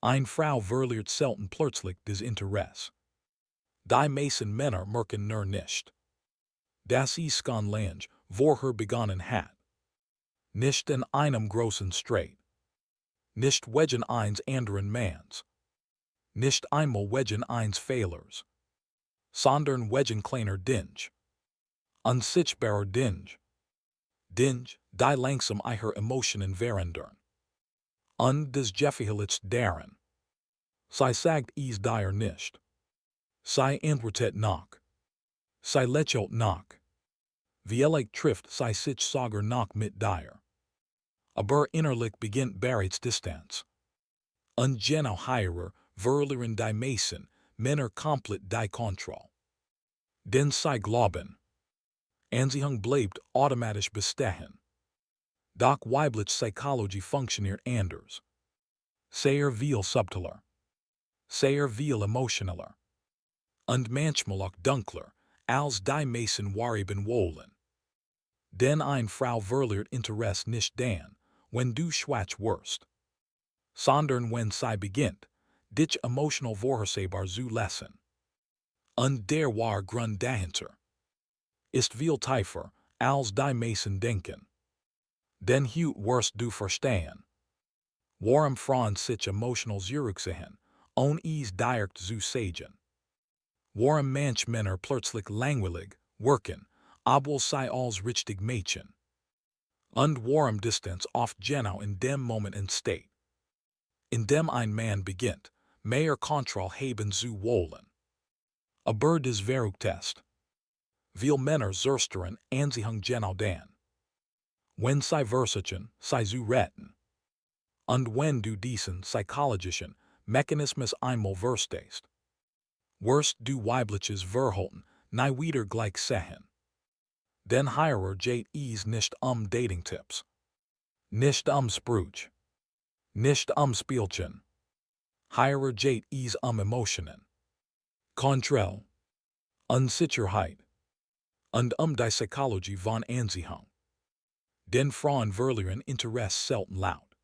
Eine Frau verliert selten plötzlich des Interesse. Die meisten Männer merken nur nicht. Das ist kann lange, vorher begonnen hat. Nicht in einem großen Streit. Nicht wegen eines anderen Manns. Nicht einmal wegen eines Fehlers. Sondern wegen kleiner Dinge. Unsichtbarer Dinge. Dinge, die langsam ihre Emotionen verändern. Und des Verhaltens daran. Sie sagt es dir nicht. Sie antwortet noch. Sie lächelt noch. Vielleicht trifft sie sich sogar noch mit dir. Aber innerlich beginnt bereits Distanz. Und genau hierer verlieren die meisten Männer komplett die Kontrolle. Denn sie glauben, Anziehung bleibt automatisch bestehen. Doch weibliche Psychologie funktioniert anders. Sehr viel subtiler. Sehr viel emotionaler. Und manchmal auch dunkler, als die meisten wahrhaben wollen. Denn eine Frau verliert Interesse nicht dann, wenn du schwach wirst. Sondern wenn sie beginnt, dich emotional vorhersehbar zu lassen. Und der wahre Grund dahinter ist viel tiefer, als die meisten denken. Denn heute wirst du verstehen. Warum Frauen sich emotional zurückziehen, ohne es direkt zu sagen. Warum manche Männer plötzlich langweilig wirken, obwohl sie als richtig Mädchen. Und warum Distanz oft genau in dem Moment entsteht. In dem ein Mann beginnt, mehr Kontrolle haben zu wollen. Aber des Verrücktest. Viele Männer zerstörern Anziehung genau dann. Wenn sie versuchen, sie zu retten. Und wenn du diesen psychologischen Mechanismus einmal verstehst, wirst du weibliches Verhalten nie wieder gleich sehen. Denn hierer geht es nicht Dating-Tipps. Nicht Spruch. Nicht Spielchen. Hierer geht es Emotionen. Kontrolle. Unsicherheit. Und die Psychologie von Anziehung. Denn Frauen verlieren Interesse selten laut.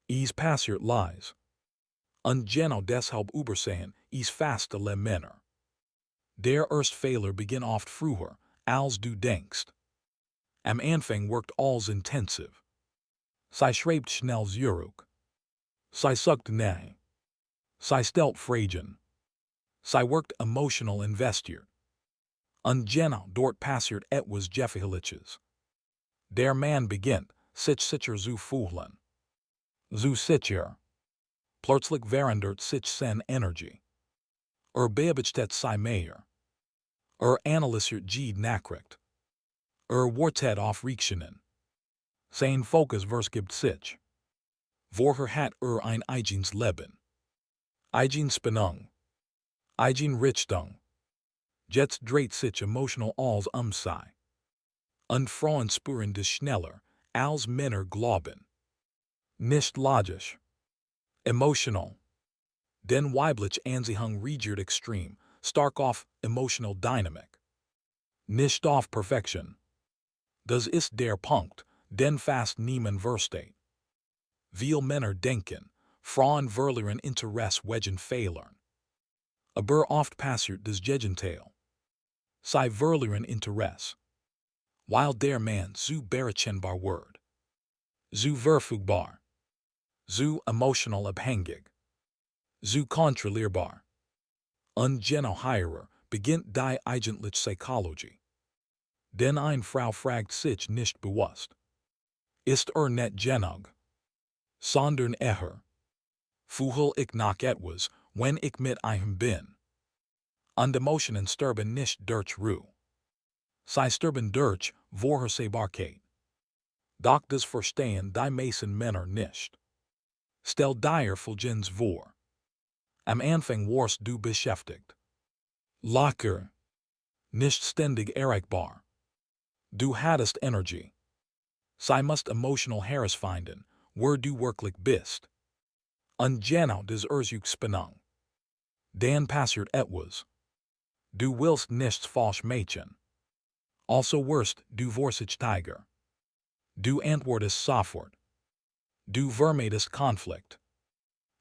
Es passiert leise. Und genau deshalb übersehen es fast alle Männer. Der erste Fehler beginnt oft früher, als du denkst. Am Anfang wirkt alles intensiv. Sie schreibt schnell zurück. Sie sucht Nähe. Sie stellt Fragen. Sie wirkt emotional investiert. Und genau dort passiert etwas Gefährliches. Der Mann beginnt, sich sicher zu fühlen. Zu sicher. Plötzlich verändert sich seine Energie. Beobachtet sie mehr. Analysiert jede Nachricht. Wartet auf Reaktionen. Sein Fokus verschiebt sich. Vorher hat ein eigenes Leben. Eigen Spannung. Eigen Richtung. Jetzt dreht sich emotional alles sie. Und Frauen spüren das schneller, als Männer glauben. Nicht logisch. Emotional. Denn weibliche Anziehung reagiert extrem, stark auf emotional Dynamik. Nicht auf Perfektion. Das ist der Punkt, den fast niemand versteht. Viele Männer denken, Frauen verlieren Interesse wegen Fehlern. Aber oft passiert das Gegenteil. Sie verlieren Interesse. Weil der Mann zu berechenbar wird. Zu verfügbar. Zu emotional abhängig. Zu kontrollierbar. Und genau hierer beginnt die eigentliche Psychologie. Denn eine Frau fragt sich nicht bewusst. Ist nicht genug? Sondern fühl ich noch etwas, wenn ich mit ihm bin. Und Emotionen sterben nicht durch Ruhe. Sie sterben durch Vorhersehbarkeit. Doch das verstehen die meisten Männer nicht. Stell dir folgendes vor. Am Anfang warst du beschäftigt. Locker. Nicht ständig erreichbar. Du hattest Energie. Sie musst emotional herausfinden, wo du wirklich bist. Und genau das Spannung. Dann passiert etwas. Du willst nichts falsch machen. Also wirst du vorsichtiger. Du antwortest sofort. Du vermeidest Konflikt.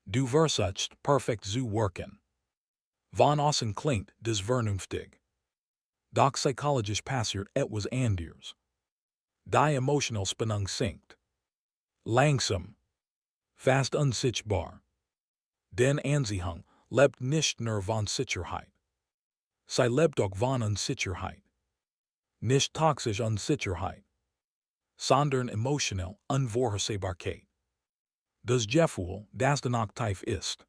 Du versachst perfekt zu werken. Von außen klingt des vernünftig. Doch psychologisch passiert etwas anders. Die emotional Spannung sinkt. Langsam. Fast unsichtbar. Den Anziehung lebt nicht nur von Sicherheit. Sie lebt auch von Unsicherheit. Nicht toxisch Unsicherheit, sondern emotional Unvorhersehbarkeit. Das Gefühl, das danach tief ist.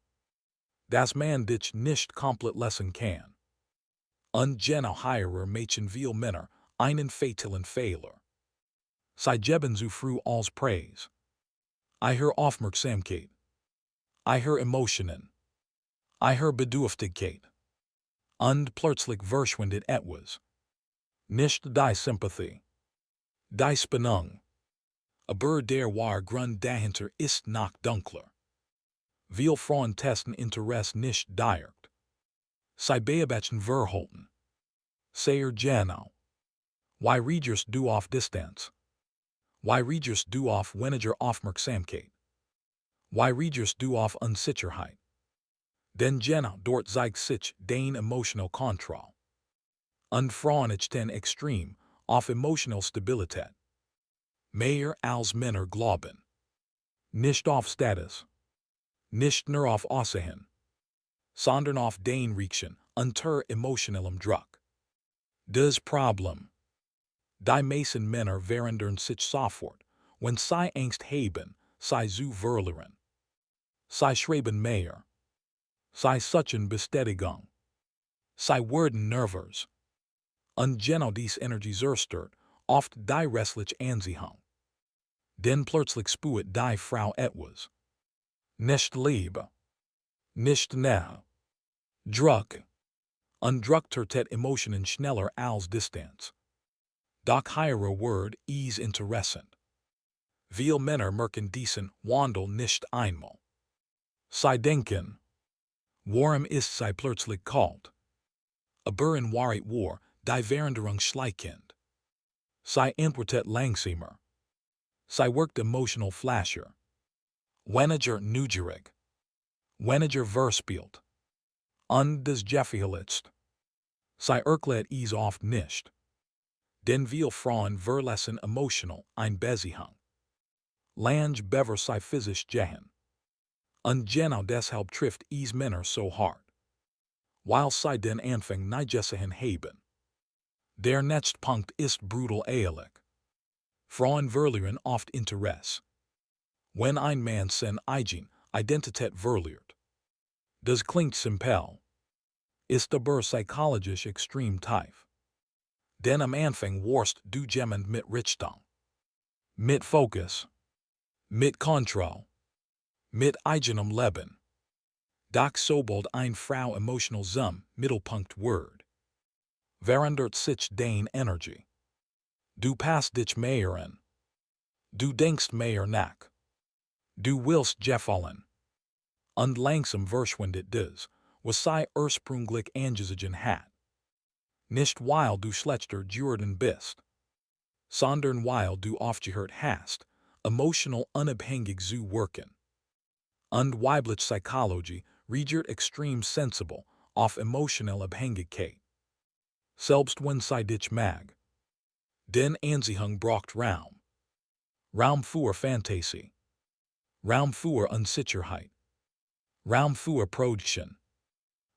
Das man dich nicht komplett lassen kann. Und genau hierer machen viele Männer einen fatalen Fehler. Sie geben zu früh als Preis. Ihre Aufmerksamkeit. Ihre Emotionen. Ihre Bedürftigkeit. Und plötzlich verschwindet etwas. Nicht die Sympathie. Die Spannung. Aber der wahre Grund dahinter ist noch dunkler. Viele Frauen testen Interesse nicht direkt. Sie beobachten Verhalten. Sehr genau. Wie reagierst du auf Distanz? Wie reagierst du auf weniger Aufmerksamkeit? Wie reagierst du auf Unsicherheit? Denn genau dort zeigt sich deine emotional Kontrolle. Und Frauen achten extrem auf emotional Stabilität. Mehr als Männer glauben. Nicht auf Status. Nicht nur auf Aussehen. Sondern auf den Reaktion unter emotionalem Druck. Das Problem. Die meisten Männer verändern sich sofort, wenn sie Angst haben, sie zu verlieren. Sie schreiben mehr. Sie suchen Bestätigung. Sie werden nervös. Und genau dies Energie zerstört oft die restliche Anziehung. Denn plötzlich spürt die Frau etwas. Nicht Liebe. Nicht Nähe. Druck. Und Druck tötet Emotionen schneller als Distanz. Doch higher word is interessant. Viele Männer merken diesen Wandel nicht einmal. Sie denken, warum ist sie plötzlich kalt? Aber in Wahrheit war die Veränderung schleichend. Sie antwortet langsamer. Sie wirkt emotional flasher. Weniger neugierig. Weniger verspielt. Und das Gefährlichste. Sie erklärt es oft nicht. Denn viele Frauen verlassen emotional ein Beziehung. Lange bever sie physisch gehen. Und genau deshalb trifft es Männer so hart. Weil sie den Anfang nicht gesehen haben. Der nächste Punkt ist brutal ehrlich. Frauen verlieren oft Interesse. Wenn ein Mann seine eigene Identität verliert. Das klingt simpel. Ist aber psychologisch extrem tief. Denn am Anfang warst du jemand mit Richtung. Mit Fokus. Mit Kontrolle. Mit eigenem Leben. Doch sobald eine Frau emotional zum Mittelpunkt wird. Verändert sich deine Energie. Du passt dich mehr an. Du denkst mehr nach. Du willst gefallen. Und langsam verschwindet das, was sie ursprünglich angesehen hat. Nicht weil du schlechter geworden bist, sondern weil du aufgehört hast, emotional unabhängig zu wirken. Und weibliche Psychologie reagiert extrem sensibel auf emotionelle Abhängigkeit. Selbst wenn sie dich mag. Den Anziehung braucht Raum. Raum für Fantasie. Raum für Unsicherheit. Raum für Produktion.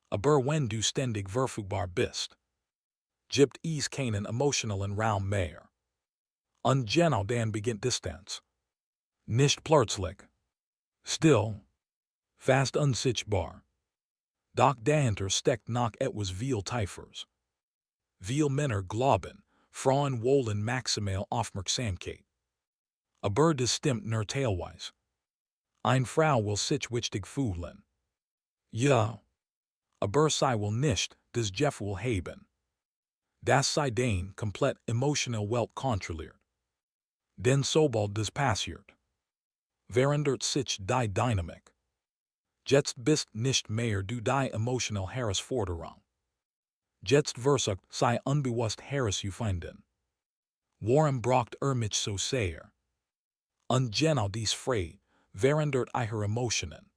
Aber wenn du ständig verfügbar bist, gibt es keinen emotionalen Raum mehr. Und genau dann beginnt Distanz. Nicht plötzlich. Still. Fast unsichtbar. Doch dahinter steckt noch etwas viel tiefers. Viele Männer glauben, Frauen wollen maximal Aufmerksamkeit. Aber das stimmt nur teilweise. Eine Frau will sich wichtig fühlen. Ja. Aber sie will nicht das Gefühl haben, dass sie den komplett emotional Welt kontrolliert. Denn sobald das passiert, verändert sich die Dynamik. Jetzt bist nicht mehr du die emotional Herausforderung. Jetzt versucht sie unbewusst herauszufinden. Warum braucht mich so sehr? Und genau dies Frei verändert ihre Emotionen.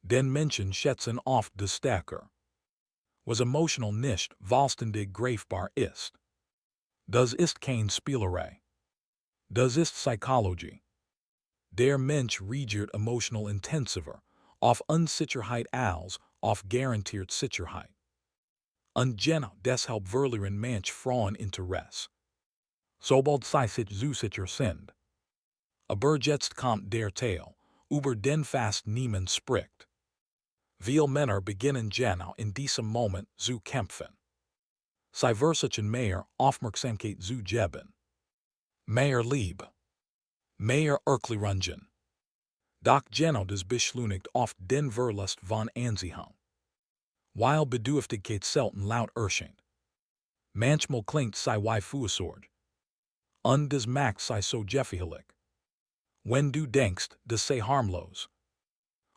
Den Menschen schätzen oft de stärker. Was emotional nicht vollständig greifbar ist. Das ist kein Spielerei. Das ist Psychologie. Der Mensch reagiert emotional intensiver, auf Unsicherheit als auf garantiert Sicherheit. Und genau deshalb verlieren manch Frauen Interesse. Sobald sie sich zu sicher sind. Aber jetzt kommt der Teil, über den fast niemand spricht. Viele Männer beginnen genau in diesem Moment zu kämpfen. Sie versuchen mehr Aufmerksamkeit zu geben. Mehr Liebe. Mehr Erklärungen. Doch genau das beschleunigt oft den Verlust von Anziehung. Weil Bedürftigkeit selten laut erscheint. Manchmal klingt sie wie Fürsorge. Und das macht sie so gefährlich. Wenn du denkst, das sei harmlos.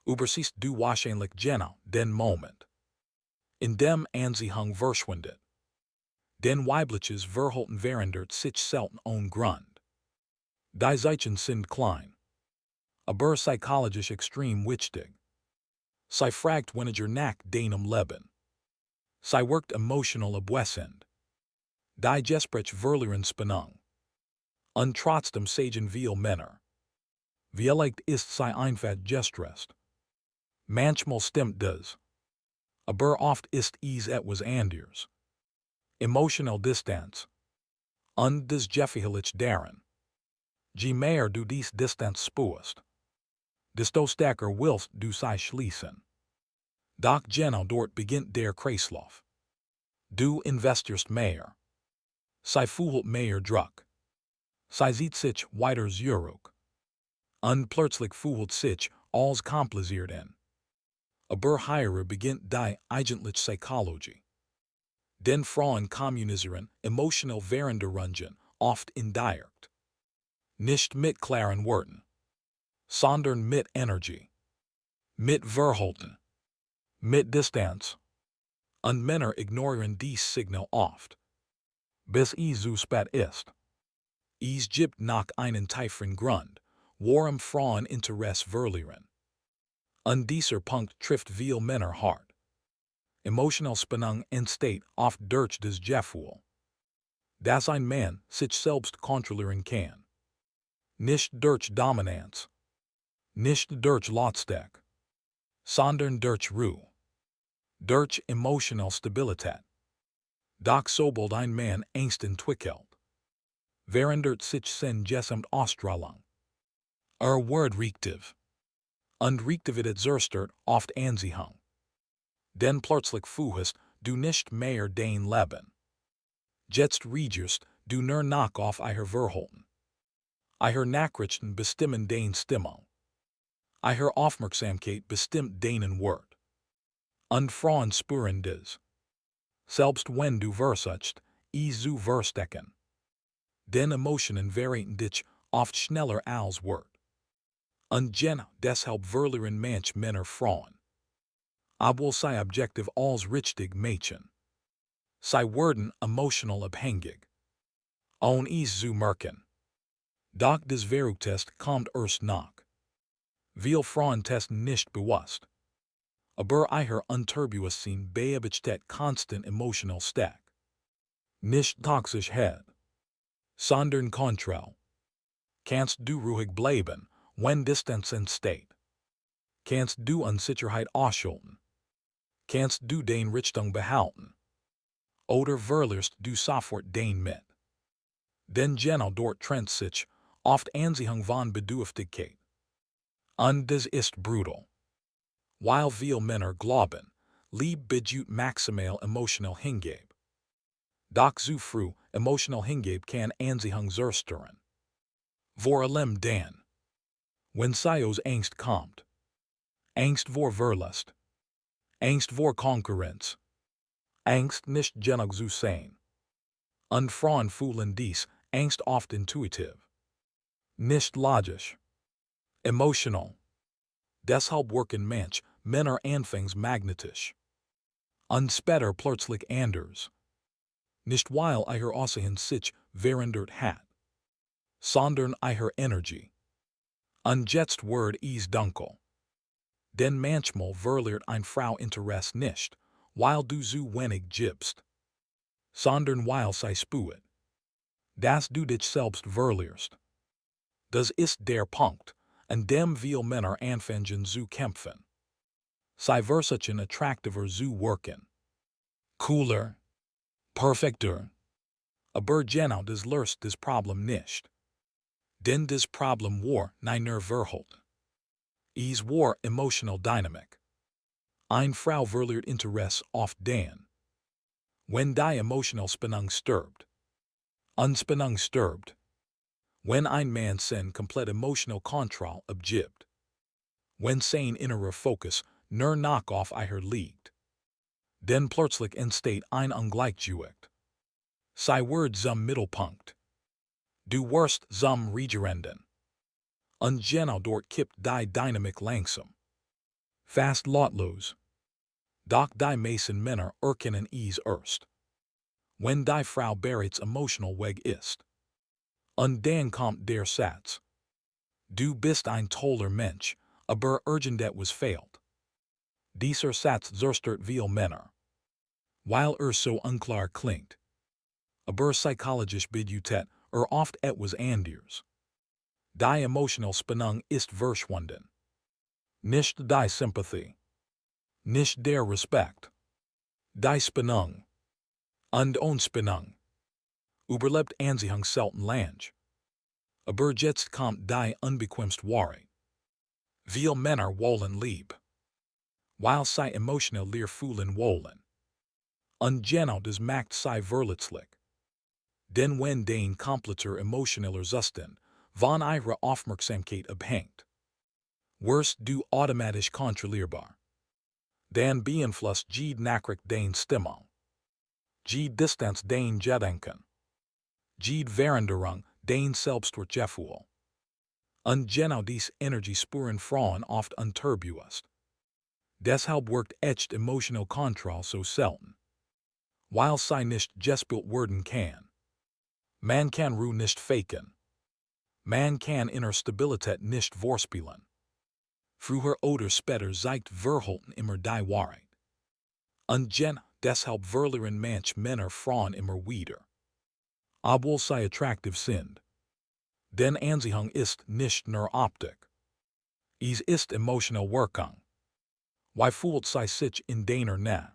Übersiehst du wahrscheinlich genau den Moment. In dem Anziehung verschwindet. Den weibliches Verhalten verändert sich selten ohne Grund. Die Zeichen sind klein. Aber psychologisch extrem wichtig. Sie fragt weniger nach deinem Leben. Sie wirkt emotional abwesend. Die Gespräch verlieren Spannung. Und trotzdem sagen viele Männer. Vielleicht ist sie einfach gestresst. Manchmal stimmt das. Aber oft ist es etwas anderes. Emotional Distanz. Und das gefährlich daran. Je mehr du dies Distanz spürst, desto stärker willst du sie schließen. Doch genau dort beginnt der Kreislauf. Du investierst mehr. Sie fühlt mehr Druck. Sie sieht sich weiter zurück. Und plötzlich fühlt sich alles kompliziert an. Aber hier beginnt die eigentliche Psychologie. Den Frauen kommunizieren emotional Veränderungen oft indirekt. Nicht mit klaren Worten, sondern mit Energie, mit Verhalten, mit Distanz. Und Männer ignorieren dies Signal oft. Bis es zu spät ist. Es gibt noch einen tieferen Grund, warum Frauen Interesse verlieren. Und dieser Punkt trifft viele Männer hart. Emotional Spannung entsteht oft durch das Gefühl, dass ein Mann sich selbst kontrollieren kann. Nicht durch Dominanz. Nicht durch Lautstärke. Sondern durch Ruhe. Durch emotional Stabilität. Doch sobald ein Mann Angst entwickelt, verändert sich sein Gesamtausstrahlung. Wird reaktiv. Und Reaktivität zerstört oft Anziehung. Denn plötzlich fühlst du nicht mehr dein Leben. Jetzt reagierst du nur noch auf ihr Verhalten. Ihre Nachrichten bestimmen deine Stimmung. Ihre Aufmerksamkeit bestimmt deinen Wert. Und Frauen spüren das. Selbst wenn du versuchst, es zu verstecken. Den Emotionen verraten dich oft schneller als Wort. Und genau deshalb verlieren manch Männer Frauen. Obwohl sie objektiv als richtig Mädchen. Sie werden emotional abhängig. Ohne es zu merken. Doch das Verruchtest kommt erst nach. Viele Frauen testen nicht bewusst. Aber ihr Unterbewusstsein beobachtet konstant emotional stark. Nicht Toxischheit, sondern Kontrolle. Kannst du ruhig bleiben, wenn Distanz entsteht? Kannst du Unsicherheit ausschalten? Kannst du deine Richtung behalten? Oder verlierst du sofort dein mit? Denn genau dort trennt sich oft Anziehung von Bedürftigkeit. Und das ist brutal. Weil viele Männer glauben, Liebe bedeutet maximal emotional Hingabe. Doch zu früh emotional Hingabe kann Anziehung zerstören. Vor allem dann, wenn sie aus Angst kommt. Angst vor Verlust. Angst vor Konkurrenz. Angst nicht genug zu sein. Und Frauen fühlen dies Angst oft intuitiv. Nicht logisch. Emotional. Deshalb wirken manch Männer anfangs magnetisch. Und später plötzlich anders. Nicht weil ihr Aussehen sich verändert hat, sondern ihre Energie. Und jetzt wird es dunkel. Den manchmal verliert eine Frau Interesse nicht, weil du zu wenig gibst, sondern weil sie spürt, dass du dich selbst verlierst. Das ist der Punkt, an dem viele Männer anfangen zu kämpfen. Sie versuchen attraktiver zu wirken, cooler, perfekter, aber genau das löst das Problem nicht. Denn das Problem war nicht Verhalten. Es war emotional Dynamik. Eine Frau verliert Interesse oft dann, wenn die emotional Spannung stirbt. Unspannung stirbt, wenn ein Mann sein komplett emotional Kontrolle abgibt. Wenn sein innerer Fokus nur noch auf ihr liegt. Denn plötzlich entsteht ein Ungleichgewicht. Sie wird zum Mittelpunkt. Du wirst zum Regerenden. Und genau dort kippt die Dynamik langsam. Fast lautlos. Doch die meisten Männer erkennen es erst. Wenn die Frau bereits emotional weg ist. Und dann kommt der Satz. Du bist ein toller Mensch, aber irgendetwas fehlt. Dieser Satz zerstört viele Männer. Weil so unklar klingt. Aber psychologisch bedeutet oft etwas anders. Die emotional Spannung ist verschwunden. Nicht die Sympathie. Nicht der Respekt. Die Spannung. Und Unspannung. Überlebt Anziehung selten lange. Aber jetzt kommt die unbequemste Wahrheit. Viele Männer wollen lieb. Weil sie emotional leer fühlen wollen. Und genau das macht sie verletzlich. Denn wenn den kompletter emotioneller Zustand von ihrer Aufmerksamkeit abhängt, wirst du automatisch kontrollierbar. Dan beeinflusst jede Nachricht den Stimmung. Jede Distanz den Gedanken. Jede Veränderung den Selbstwertgefühl. Und genau dies Energie spüren Frauen oft unterbewusst. Deshalb wirkt echt emotional Kontrolle so selten. Weil sie nicht gespielt werden kann. Man kann Ruhe nicht faken. Man kann innere Stabilität nicht vorspielen. Früher oder später zeigt Verhalten immer die Wahrheit. Und genau deshalb verlieren manche Männer Frauen immer wieder. Obwohl sie attraktiv sind. Denn Anziehung ist nicht nur Optik. Es ist emotional Wirkung. Wie fühlt sie sich in deiner Nähe?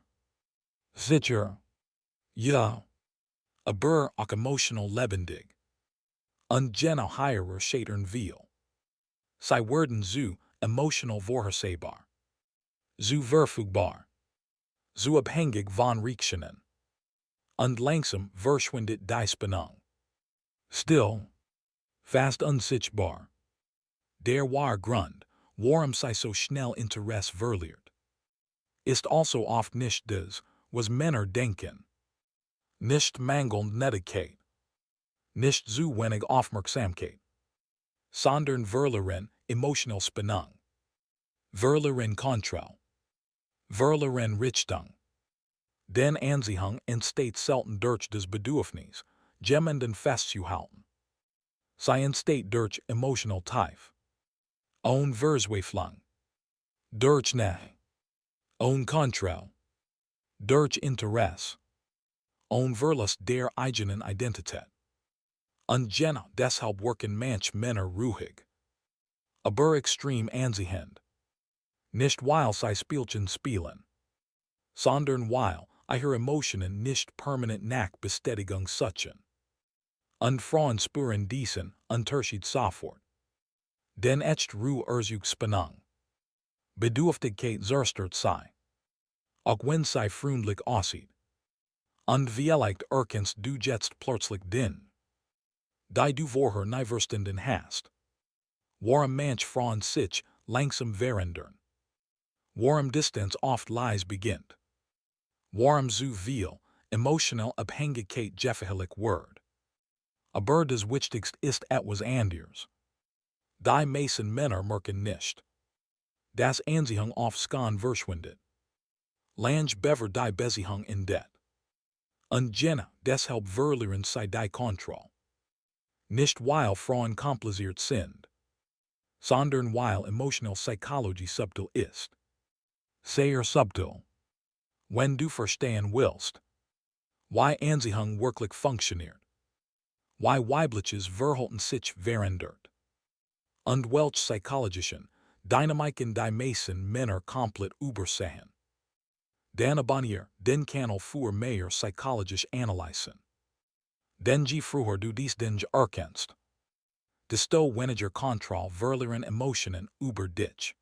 Sicher. Ja. Aber auch emotional lebendig. Und genau hierer scheitern viel. Sie werden zu emotional vorhersehbar. Zu verfügbar. Zu abhängig von Reaktionen. Und langsam verschwindet die Spannung. Still. Fast unsichtbar. Der wahre Grund, warum sie so schnell Interesse verliert, ist also oft nicht das, was Männer denken. Nicht mangelnde Nettigkeit. Nicht zu wenig Aufmerksamkeit. Sondern verlieren emotional Spannung. Verlieren Kontrolle. Verlieren Richtung. Denn Anziehung entsteht selten durch das Bedürfnis, jemanden festzuhalten. Sie entsteht durch emotional Tief. Ohne Verzweiflung. Durch Nähe. Ohne Kontrolle. Durch Interesse. Ohne Verlust der eigenen Identität. Und genau deshalb wirken manche Männer ruhig. Aber extrem anziehend. Nicht weil sie Spielchen spielen. Sondern weil ihre Emotionen nicht permanent nach Bestätigung suchen. Und Frauen spüren diesen Unterschied sofort. Denn echt Ruhe Spannung. Bedürftigkeit zerstört sie. Auch wenn sie freundlich aussieht. Und vielleicht erkennst du jetzt plötzlich den. Die du vorher nicht verstanden hast. Warum manche Frauen sich langsam verändern. Warum Distanz oft leise beginnt. Warum so viel emotional Abhängigkeit gefährlich wird. Aber das Wichtigste ist etwas anders. Die meisten Männer merken nicht. Dass Anziehung oft skan verschwindet. Lange bever die Beziehung entdeckt. Und genau deshalb verlieren sie die Kontrolle. Nicht weil Frauen kompliziert sind. sondern weil emotional Psychologie subtil ist. Sehr subtil. Wenn du verstehen willst, wie Anziehung wirklich funktioniert, wie weibliches Verhalten sich verändert, und welche psychologischen Dynamiken die meisten Männer komplett übersehen. Dan abonnier den Kanal für mehr psychologisch Analysen. Den je früher du dies den erkennst, desto weniger Kontrolle verlieren Emotionen über dich.